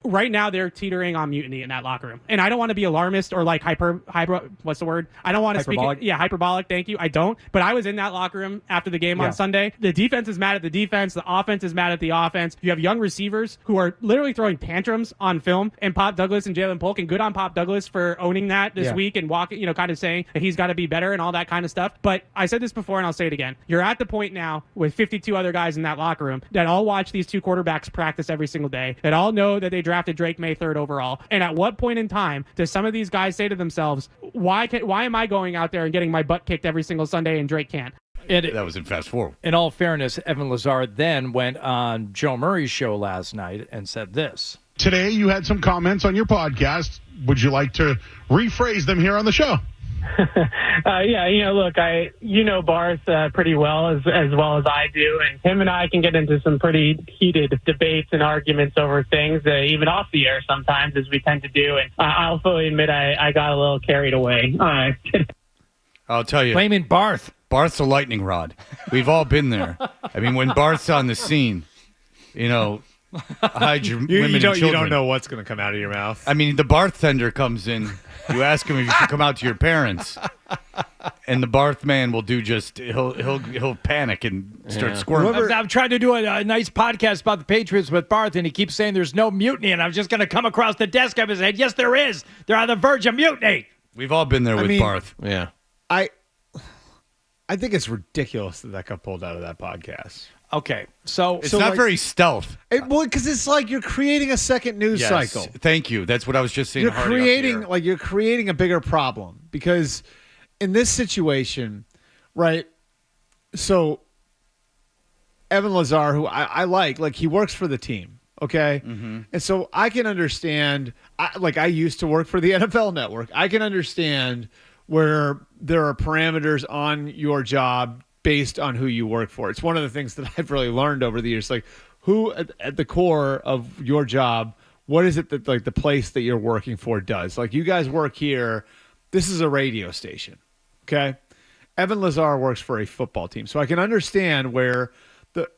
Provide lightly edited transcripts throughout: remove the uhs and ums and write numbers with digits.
right now they're teetering on mutiny in that locker room. And I don't want to be alarmist or like hyper what's the word? I don't want to speak hyperbolic, thank you. I don't. But I was in that locker room after the game on Sunday. The defense is mad at the defense, the offense is mad at the offense. You have young receivers who are literally throwing tantrums on film, and Pop Douglas and Jalen Polk, and good on Pop Douglas for owning that this week and walking, kind of saying that he's got to be better and all that kind of stuff. But I said this before and I'll say it again. You're at the point now with 52 other guys in that locker room that all watch these two quarterbacks practice every single day, that all know that they drafted Drake May 3rd overall. And at what point in time does some of these guys say to themselves, why am I going out there and getting my butt kicked every single Sunday and Drake can't? That was in Fast Forward. In all fairness, Evan Lazar then went on Joe Murray's show last night and said this. Today you had some comments on your podcast. Would you like to rephrase them here on the show? Look, Barth pretty well as I do, and him and I can get into some pretty heated debates and arguments over things, even off the air sometimes, as we tend to do, and I'll fully admit I got a little carried away. I'll tell you. Blaming Barth. Barth's a lightning rod. We've all been there. I mean, when Barth's on the scene, hide your women and children. You don't know what's going to come out of your mouth. I mean, the bartender comes in. You ask him if you should come out to your parents, and the barth man will do he'll panic and start squirming. I'm trying to do a nice podcast about the Patriots with Barth, and he keeps saying there's no mutiny, and I'm just going to come across the desk of his head. Yes, there is. They're on the verge of mutiny. We've all been there with Barth. Yeah. I think it's ridiculous that got pulled out of that podcast. Okay, so it's not very stealth. Because it's like you're creating a second news cycle. Thank you. That's what I was just saying. You're creating a bigger problem because in this situation, right? So Evan Lazar, who I like he works for the team, okay, and so I can understand. I used to work for the NFL Network. I can understand where there are parameters on your job based on who you work for. It's one of the things that I've really learned over the years. Like, who at the core of your job, what is it that like the place that you're working for does? Like, you guys work here. This is a radio station, okay? Evan Lazar works for a football team. So I can understand where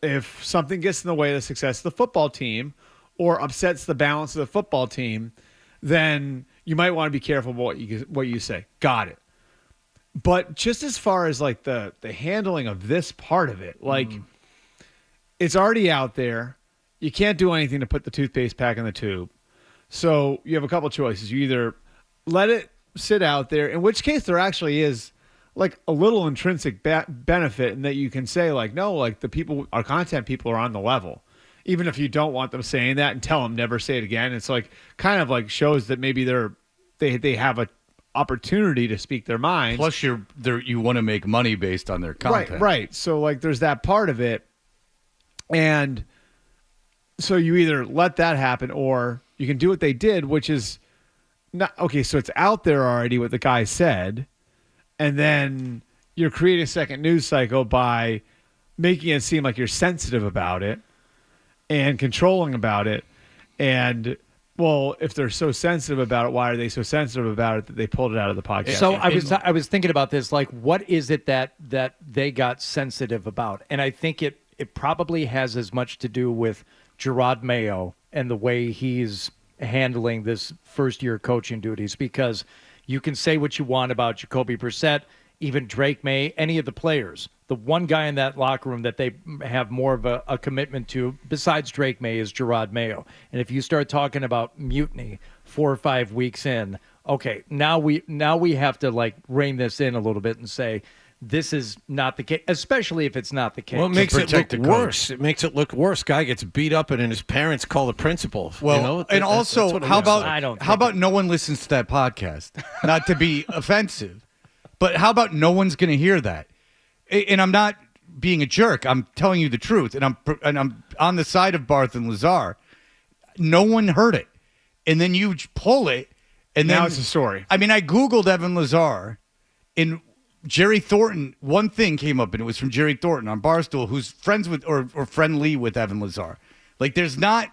if something gets in the way of the success of the football team or upsets the balance of the football team, then you might want to be careful about what you say. Got it. But just as far as like the handling of this part of it, like it's already out there. You can't do anything to put the toothpaste back in the tube. So you have a couple choices. You either let it sit out there, in which case there actually is like a little intrinsic benefit in that you can say like, no, like our content people are on the level. Even if you don't want them saying that and tell them never say it again. It's like kind of like shows that maybe they have a opportunity to speak their minds. Plus, you want to make money based on their content. Right. So, like, there's that part of it. And so you either let that happen or you can do what they did, which is not okay. So it's out there already what the guy said. And then you're creating a second news cycle by making it seem like you're sensitive about it and controlling about it. And well, if they're so sensitive about it, why are they so sensitive about it that they pulled it out of the podcast? So I was thinking about this, like, what is it that they got sensitive about? And I think it probably has as much to do with Gerard Mayo and the way he's handling this first-year coaching duties, because you can say what you want about Jacoby Brissett, even Drake May, any of the players. The one guy in that locker room that they have more of a commitment to, besides Drake May, is Gerard Mayo. And if you start talking about mutiny 4 or 5 weeks in, okay, now we have to like rein this in a little bit and say this is not the case, especially if it's not the case. Well, it makes it look worse. It makes it look worse. Guy gets beat up and then his parents call the principal. Well, and also, how about no one listens to that podcast? Not to be offensive, but how about no one's going to hear that? And I'm not being a jerk. I'm telling you the truth, and I'm on the side of Barth and Lazar. No one heard it, and then you pull it, and now then it's a story. I mean, I googled Evan Lazar, and Jerry Thornton. One thing came up, and it was from Jerry Thornton on Barstool, who's friends with or friendly with Evan Lazar. Like, there's not.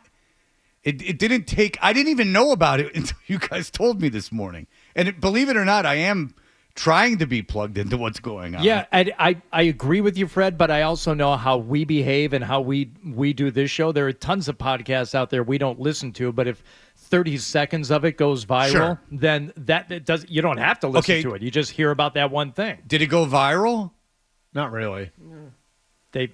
It didn't take. I didn't even know about it until you guys told me this morning. And believe it or not, I am trying to be plugged into what's going on. Yeah, I agree with you, Fred, but I also know how we behave and how we do this show. There are tons of podcasts out there we don't listen to, but if 30 seconds of it goes viral, then that does. You don't have to listen to it. You just hear about that one thing. Did it go viral? Not really. If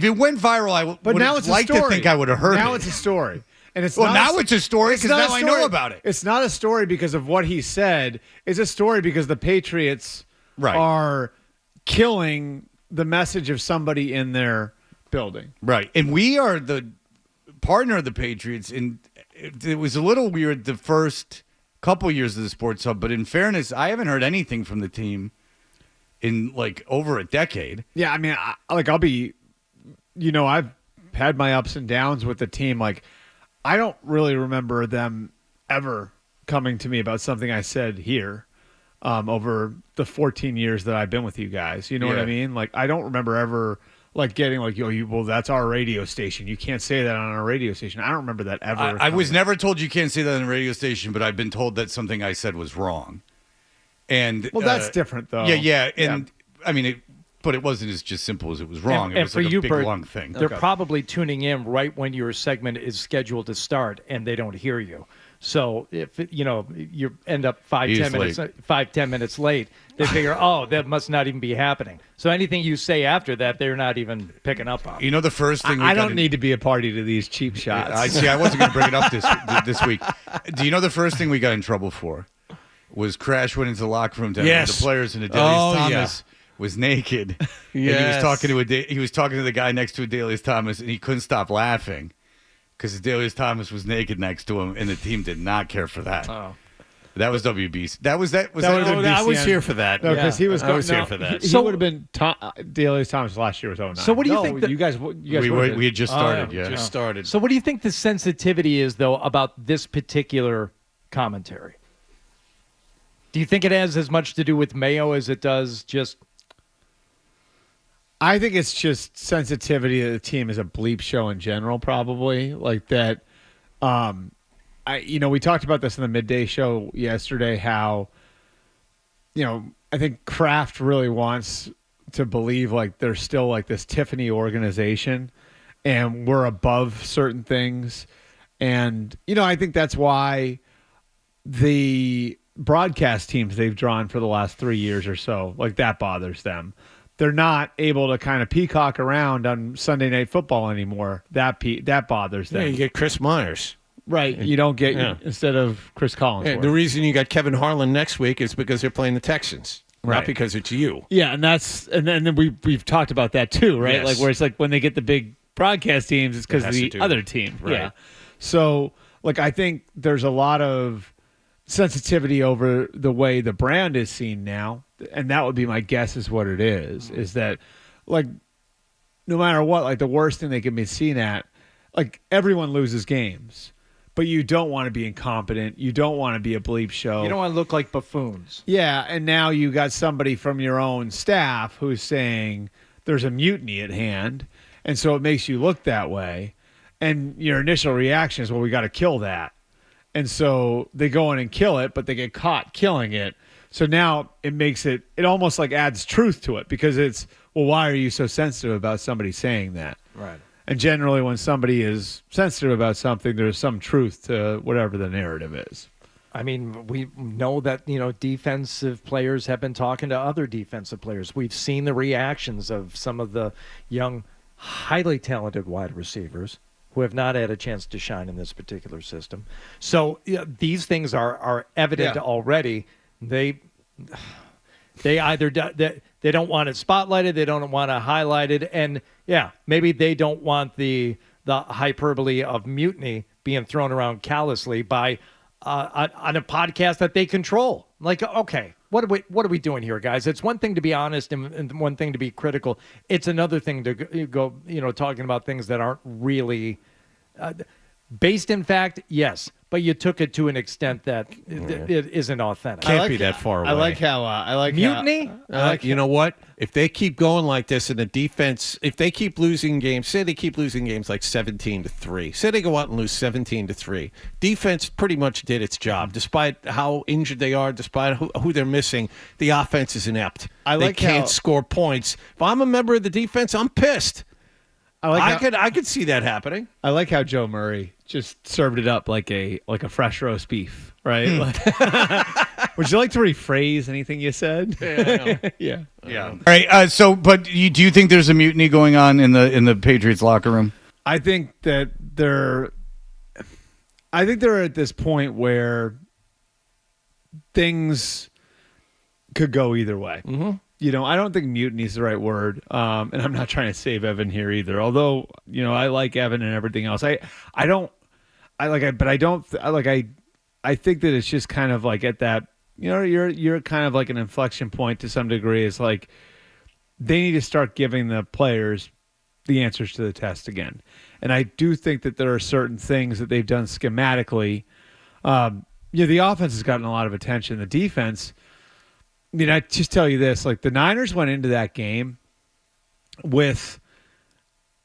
it went viral, I would now it's like to think I would have heard it. Now it's a story. And it's it's a story because now I know about it. It's not a story because of what he said. It's a story because the Patriots are killing the message of somebody in their building. Right. And we are the partner of the Patriots. And it was a little weird the first couple years of the Sports Hub. But in fairness, I haven't heard anything from the team in like over a decade. Yeah, I mean, I'll be, I've had my ups and downs with the team. Like, I don't really remember them ever coming to me about something I said here over the 14 years that I've been with you guys. You know what I mean? Like, I don't remember ever like getting like, well, that's our radio station. You can't say that on our radio station. I don't remember that ever. I was never told you can't say that on a radio station, but I've been told that something I said was wrong. And that's different though. Yeah. And I mean, but it wasn't as just simple as it was wrong. It was for like you, a big, Bert, long thing. They're probably tuning in right when your segment is scheduled to start, and they don't hear you. So if you end up 5-10 minutes late, they figure, that must not even be happening. So anything you say after that, they're not even picking up on. The first thing I don't need to be a party to these cheap shots. I see. I wasn't going to bring it up this week. Do you know the first thing we got in trouble for was Crash went into the locker room down with the players and Adelius Thomas. Was naked. And he was talking to the guy next to Adelius Thomas, and he couldn't stop laughing because Adelius Thomas was naked next to him, and the team did not care for that. Oh. That was WBC. Was that I was here for that. No, because he was. I was here for that. He would have been. Adelius Thomas last year was 09. So what do you think? You guys. We had just started. Just started. So what do you think the sensitivity is though about this particular commentary? Do you think it has as much to do with Mayo as it does just? I think it's just sensitivity of the team as a bleep show in general, probably like that. We talked about this in the midday show yesterday. How, I think Kraft really wants to believe like there's still like this Tiffany organization, and we're above certain things, and I think that's why the broadcast teams they've drawn for the last 3 years or so, like that bothers them. They're not able to kind of peacock around on Sunday Night Football anymore. That bothers them. Yeah, you get Chris Myers. Right. You don't get instead of Chris Collinsworth. Yeah, the reason you got Kevin Harlan next week is because they're playing the Texans, right. Not because it's you. Yeah, and then we've talked about that too, right? Yes. Like where it's like when they get the big broadcast teams, it's because of the other team. Right. Yeah. So like I think there's a lot of sensitivity over the way the brand is seen now, and that would be my guess is what it is that like no matter what, like the worst thing they can be seen at, like everyone loses games, but you don't want to be incompetent, you don't want to be a bleep show, you don't want to look like buffoons. Yeah, and now you got somebody from your own staff who's saying there's a mutiny at hand, and so it makes you look that way, and your initial reaction is, well, we got to kill that. And so they go in and kill it, but they get caught killing it. So now it makes it almost like adds truth to it because it's, well, why are you so sensitive about somebody saying that? Right. And generally when somebody is sensitive about something, there's some truth to whatever the narrative is. I mean, we know that, defensive players have been talking to other defensive players. We've seen the reactions of some of the young, highly talented wide receivers who have not had a chance to shine in this particular system. So these things are evident already. They either they don't want it spotlighted, they don't want it highlighted, and maybe they don't want the hyperbole of mutiny being thrown around callously by on a podcast that they control. Like, okay, what are we doing here, guys? It's one thing to be honest and one thing to be critical. It's another thing to go talking about things that aren't really Based in fact, yes. But you took it to an extent that it isn't authentic. Can't be that far away. I like how Mutiny? You know what? If they keep going like this in the defense, if they keep losing games, say they keep losing games like 17-3, say they go out and lose 17-3, defense pretty much did its job. Despite how injured they are, despite who they're missing, the offense is inept. They can't score points. If I'm a member of the defense, I'm pissed. I could see that happening. I like how Joe Murray just served it up like a fresh roast beef, right? Would you like to rephrase anything you said? Yeah. All right. But do you think there's a mutiny going on in the Patriots locker room? I think that they're at this point where things could go either way. Mm-hmm. I don't think mutiny is the right word, and I'm not trying to save Evan here either. Although, I like Evan and everything else. I think that it's just kind of like at that, you're kind of like an inflection point to some degree. It's like they need to start giving the players the answers to the test again. And I do think that there are certain things that they've done schematically. The offense has gotten a lot of attention. The defense, I just tell you this, like the Niners went into that game with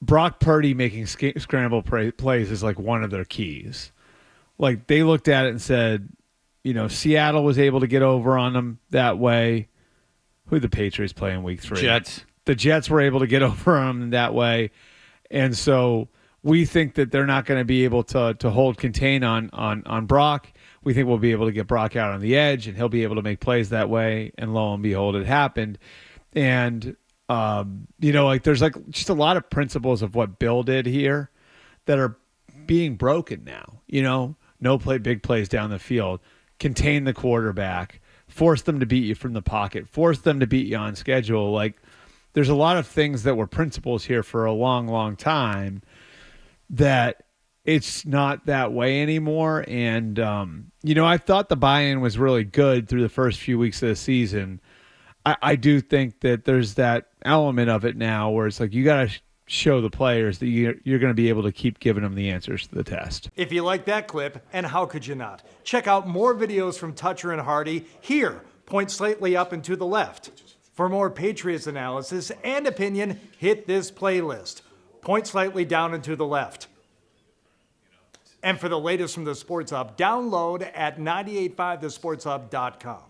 Brock Purdy making scramble plays as like one of their keys. Like they looked at it and said, Seattle was able to get over on them that way. Who did the Patriots play in week 3? Jets. The Jets were able to get over on them that way. And so we think that they're not going to be able to hold contain on Brock. We think we'll be able to get Brock out on the edge, and he'll be able to make plays that way. And lo and behold, it happened. And, there's like just a lot of principles of what Bill did here that are being broken now. No big plays down the field, contain the quarterback, force them to beat you from the pocket, force them to beat you on schedule. Like there's a lot of things that were principles here for a long, long time that it's not that way anymore. And, I thought the buy-in was really good through the first few weeks of the season. I do think that there's that element of it now where it's like you got to show the players that you're going to be able to keep giving them the answers to the test. If you like that clip, and how could you not? Check out more videos from Toucher and Hardy here. Point slightly up and to the left. For more Patriots analysis and opinion, hit this playlist. Point slightly down and to the left. And for the latest from the Sports Hub, download at 985thesportshub.com.